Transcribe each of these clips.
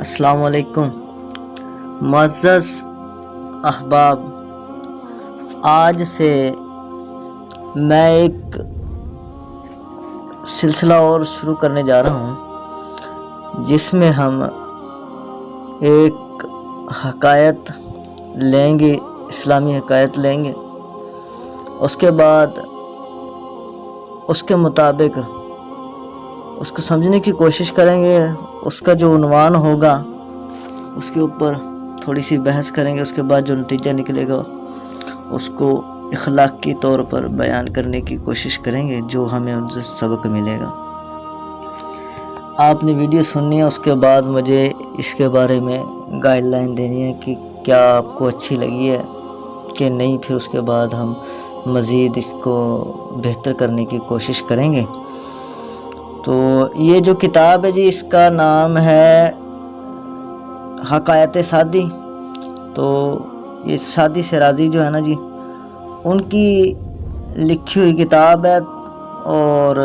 السلام علیکم معزز احباب، آج سے میں ایک سلسلہ اور شروع کرنے جا رہا ہوں، جس میں ہم ایک حکایت لیں گے، اسلامی حکایت لیں گے، اس کے بعد اس کے مطابق اس کو سمجھنے کی کوشش کریں گے۔ اس کا جو عنوان ہوگا اس کے اوپر تھوڑی سی بحث کریں گے، اس کے بعد جو نتیجہ نکلے گا اس کو اخلاقی طور پر بیان کرنے کی کوشش کریں گے، جو ہمیں ان سے سبق ملے گا۔ آپ نے ویڈیو سننی ہے، اس کے بعد مجھے اس کے بارے میں گائیڈ لائن دینی ہے کہ کیا آپ کو اچھی لگی ہے کہ نہیں، پھر اس کے بعد ہم مزید اس کو بہتر کرنے کی کوشش کریں گے۔ تو یہ جو کتاب ہے جی، اس کا نام ہے حکایت سعدی۔ تو یہ سعدی شیرازی جو ہے نا جی، ان کی لکھی ہوئی کتاب ہے، اور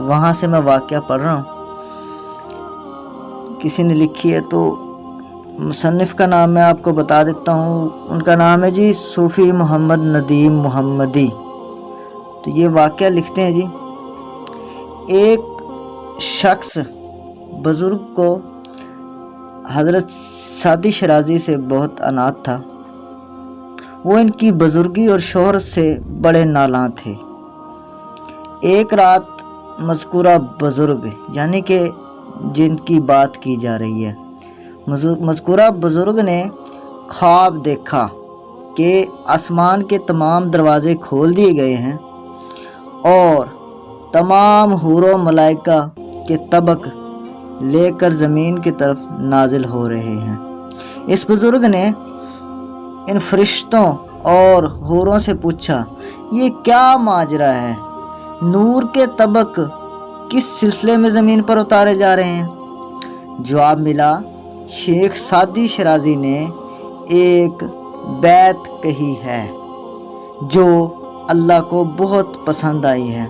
وہاں سے میں واقعہ پڑھ رہا ہوں۔ کسی نے لکھی ہے، تو مصنف کا نام میں آپ کو بتا دیتا ہوں۔ ان کا نام ہے جی صوفی محمد ندیم محمدی۔ تو یہ واقعہ لکھتے ہیں جی، ایک شخص بزرگ کو حضرت سعدی شیرازی سے بہت عنایت تھا۔ وہ ان کی بزرگی اور شہرت سے بڑے نالاں تھے۔ ایک رات مذکورہ بزرگ، یعنی کہ جن کی بات کی جا رہی ہے، مذکورہ بزرگ نے خواب دیکھا کہ آسمان کے تمام دروازے کھول دیے گئے ہیں اور تمام حور و ملائکہ کے طبق لے کر زمین کی طرف نازل ہو رہے ہیں۔ اس بزرگ نے ان فرشتوں اور حوروں سے پوچھا، یہ کیا ماجرا ہے؟ نور کے طبق کس سلسلے میں زمین پر اتارے جا رہے ہیں؟ جواب ملا، شیخ سعدی شیرازی نے ایک بیت کہی ہے جو اللہ کو بہت پسند آئی ہے،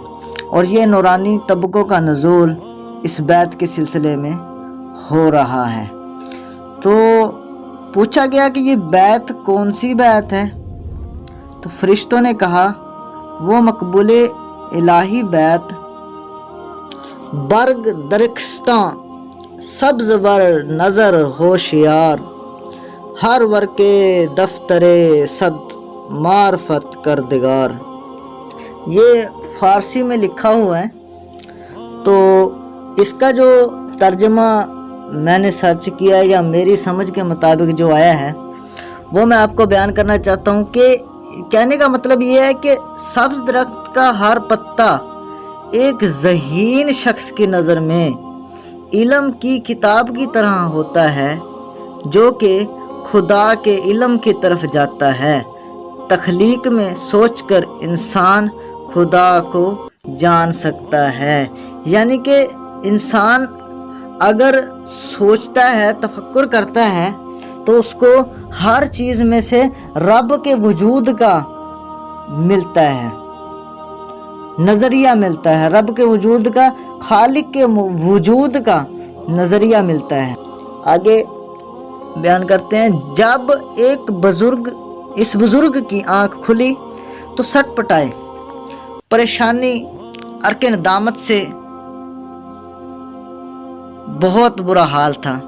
اور یہ نورانی طبقوں کا نزول اس بیت کے سلسلے میں ہو رہا ہے۔ تو پوچھا گیا کہ یہ بیت کون سی بیت ہے؟ تو فرشتوں نے کہا، وہ مقبول الہی بیت، برگ درخستاں سبز ور نظر ہوشیار، ہر ور کے دفتر صد معرفت کردگار۔ یہ فارسی میں لکھا ہوا ہے، تو اس کا جو ترجمہ میں نے سرچ کیا ہے یا میری سمجھ کے مطابق جو آیا ہے، وہ میں آپ کو بیان کرنا چاہتا ہوں کہ کہنے کا مطلب یہ ہے کہ سبز درخت کا ہر پتا ایک ذہین شخص کی نظر میں علم کی کتاب کی طرح ہوتا ہے، جو کہ خدا کے علم کی طرف جاتا ہے۔ تخلیق میں سوچ کر انسان خدا کو جان سکتا ہے، یعنی کہ انسان اگر سوچتا ہے، تفکر کرتا ہے، تو اس کو ہر چیز میں سے رب کے وجود کا ملتا ہے، نظریہ ملتا ہے، رب کے وجود کا، خالق کے وجود کا نظریہ ملتا ہے۔ آگے بیان کرتے ہیں، جب ایک بزرگ، اس بزرگ کی آنکھ کھلی تو سٹ پٹائے، پریشانی عرق ندامت سے بہت برا حال تھا،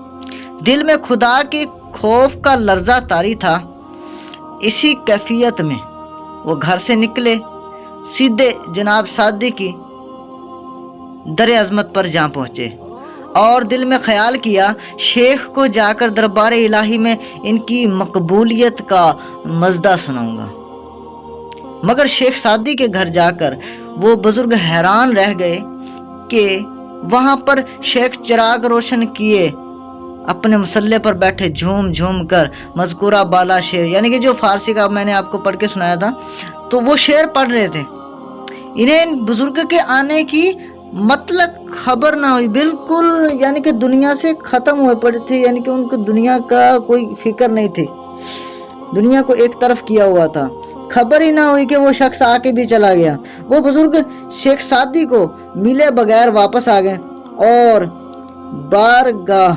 دل میں خدا کے خوف کا لرزہ طاری تھا۔ اسی کیفیت میں وہ گھر سے نکلے، سیدھے جناب سعدی کی در عظمت پر جا پہنچے اور دل میں خیال کیا، شیخ کو جا کر دربار الہی میں ان کی مقبولیت کا مزدہ سناؤں گا۔ مگر شیخ سعدی کے گھر جا کر وہ بزرگ حیران رہ گئے کہ وہاں پر شیخ چراغ روشن کیے اپنے مسلح پر بیٹھے جھوم جھوم کر مذکورہ بالا شعر، یعنی کہ جو فارسی کا میں نے آپ کو پڑھ کے سنایا تھا، تو وہ شعر پڑھ رہے تھے۔ انہیں ان بزرگ کے آنے کی مطلق خبر نہ ہوئی، بالکل یعنی کہ دنیا سے ختم ہوئے پڑے تھے، یعنی کہ ان کو دنیا کا کوئی فکر نہیں تھی، دنیا کو ایک طرف کیا ہوا تھا، خبر ہی نہ ہوئی کہ وہ شخص آ کے بھی چلا گیا۔ وہ بزرگ شیخ سعدی کو ملے بغیر واپس آ گئے اور بارگاہ